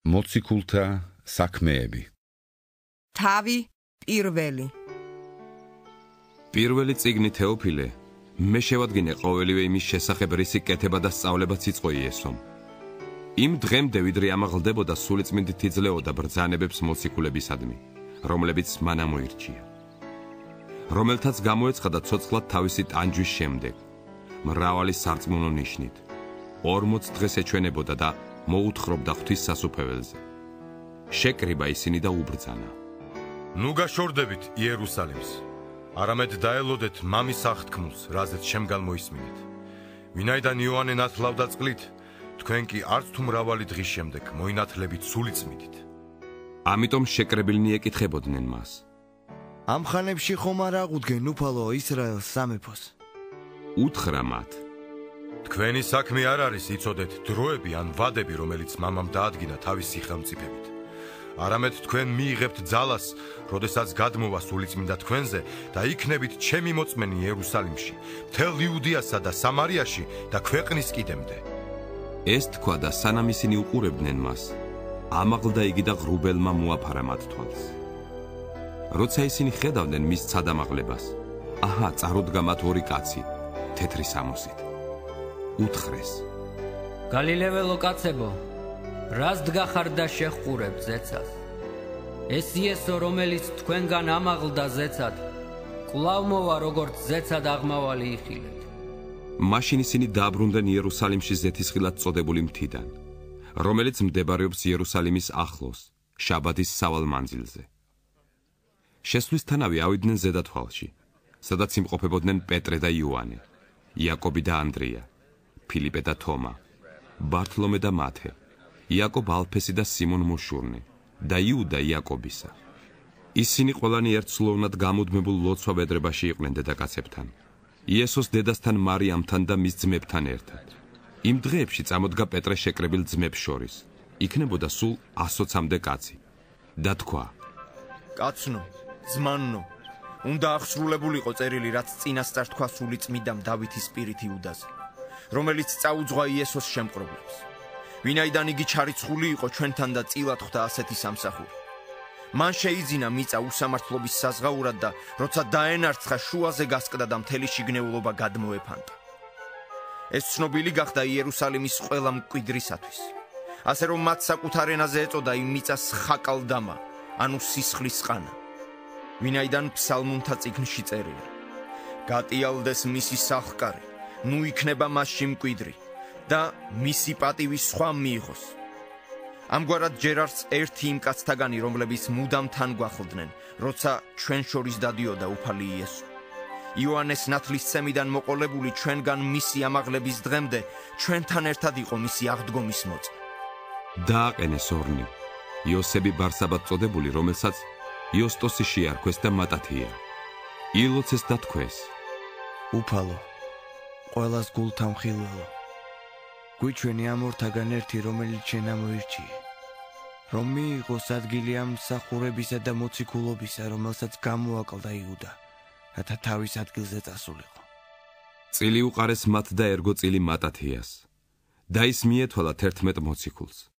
მოციქულთა საქმეები. თავი პირველი. პირველი წიგნი თეოფილე, მე შევადგინე ყოველივე იმის შესახებ რისი კეთება და სწავლება ციწყო იესომ. იმ დღემდე ვიდრე ამაღლდებოდა სულიწმინდით იძლეოდა ბრძანებებს მოციქულებისადმი, რომლებიც მან ამოირჩია. რომელთაც გამოეცხადა ცოცხლად თავისი ტანჯვის შემდეგ, მრავალი სარწმუნო ნიშნით, 40 დღეს ეჩვენებოდა და მოუთხრობდა ღვთის სასუფეველზე. შეკრიბა ისინი და უბრძანა. ნუ გაშორდებით იერუსალიმს, არამედ დაელოდეთ მამის აღთქმულს, რაზეც შემგალ მოისმინეთ. ვინაიდან იოანე ნათლავდა წყლით, თქვენ კი არც თუ მრავალი დღის შემდეგ მოინათლებით სულიწმიდით. ამიტომ შეკრებილნი ეკითხებოდნენ მას. ამ ხანებში ხომ არ აღუდგენ უფალო ისრაელს სამეფოს? უთხრა მათ. თქვენი საქმე არ არის იცოდეთ დროები ან ვადები, რომელიც მამამ დაადგინა თავისი ხელმწიფებით. არამედ თქვენ მიიღებთ ძალას, როდესაც გადმოვა სულიწმინდა თქვენზე და იქნებით ჩემი მოწმენი იერუსალიმში, მთელ იუდეასა და სამარიაში და ქვეყნის კიდემდე. ეს თქვა და სანამ ისინი უყურებდნენ მას, ამაღლდა იგი და ღრუბელმა მოაფარა მათ თვალს. როცა ისინი ხედავდნენ მის ცადამაღლებას, აჰა, წარუდგა მათ ორი კაცი, თეთრი სამოსით. უთხრეს. გალილეველო კაცებო, რას დგახარ და შეხყურებ ზეცას? ეს იესო, რომელიც თქვენგან ამაღლდა ზეცად, კვლავ მოვა როგორც ზეცად აღმავალი იხილეთ. მაშინ ისინი დააბრუნდნენ იერუსალიმში ზეთისხილად წოდებული მთიდან, რომელიც მდებარეობს იერუსალიმის ახლოს, შაბათის სავალ მანძილზე. შესვლისთანავე ავიდნენ ზედათვალში, სადაც იმყოფებოდნენ პეტრე და იოანე, იაკობი და ანდრია, ფილიპე და თომა, ბართლომე და მათე, იაკობ ალფესი და სიმონ მოშურნე და იუდა იაკობისა. ისინი ყველანი ერთსულოვნად გამუდმებულ ლოცვა ვედრებაში იყვნენ დედაკაცებთან, იესოს დედასთან მარიამთან და მის ძმებთან ერთად. იმ დღეებში წამოდგა პეტრე შეკრებილ ძმებს შორის, იქნებოდა სულ 120-მდე კაცი და თქვა. კაცნო, ძმანნო, უნდა აღსრულებულიყო წერილი, რაც წინასწარ თქვა სულიწმიდამ დავითის პირით იუდაზე, რომელიც წაუძღვა იესოს შემყრობლებს. ვინაიდან იგი ჩარიცხული იყო ჩვენთან და წილად ხვდა ასეთი სამსახური. მან შეიძინა მიწა უსამართლობის საზღაურად და როცა დაენარცხა შუაზე გასკდა და მთელი შიგნეულობა გადმოეფანტა. ეს ცნობილი გახდა იერუსალიმის ყველა მკვიდრისათვის, ასე რომ მათ საკუთარ ენაზე ეწოდა იმ მიწას ხაკალდამა, ანუ სისხლის ყანა. ვინაიდან ფსალმუნთა წიგნში წერია: გატიალდეს მისი სახლკარი, ნუ იქნება მასში მკვიდრი და მისი პატივი სხვა მიიღოს. ამგვარად ჯერ არც ერთი იმ კაცთაგანი, რომლებიც მუდამ თან გვახლდნენ, როცა ჩვენ შორის დადიოდა უფალი იესო. იოანეს ნათლისცემიდან მოყოლებული ჩვენგან მისი ამაღლების დღემდე ჩვენთან ერთად იყო მისი აღდგომის მოწმე. დააყენეს ორნი, იოსები ბარსაბად წოდებული, რომელსაც იოსტოსი შეარქვეს და მატათია. ილოცეს და თქვეს. უფალო, ყველას გულთამხილველო, გვიჩვენი ამ ორთაგან ერთი, რომელიც შენ ამოირჩიე, რომ მიიღოს ადგილი ამ მსახურებისა და მოციქულობისა, რომელსაც გამოაკლდა იუდა, რათა თავის ადგილზე წასულიყო. წილი უყარეს მათ და ერგო წილი მატათიას და ის მიეთვალა 11 მოციქულს.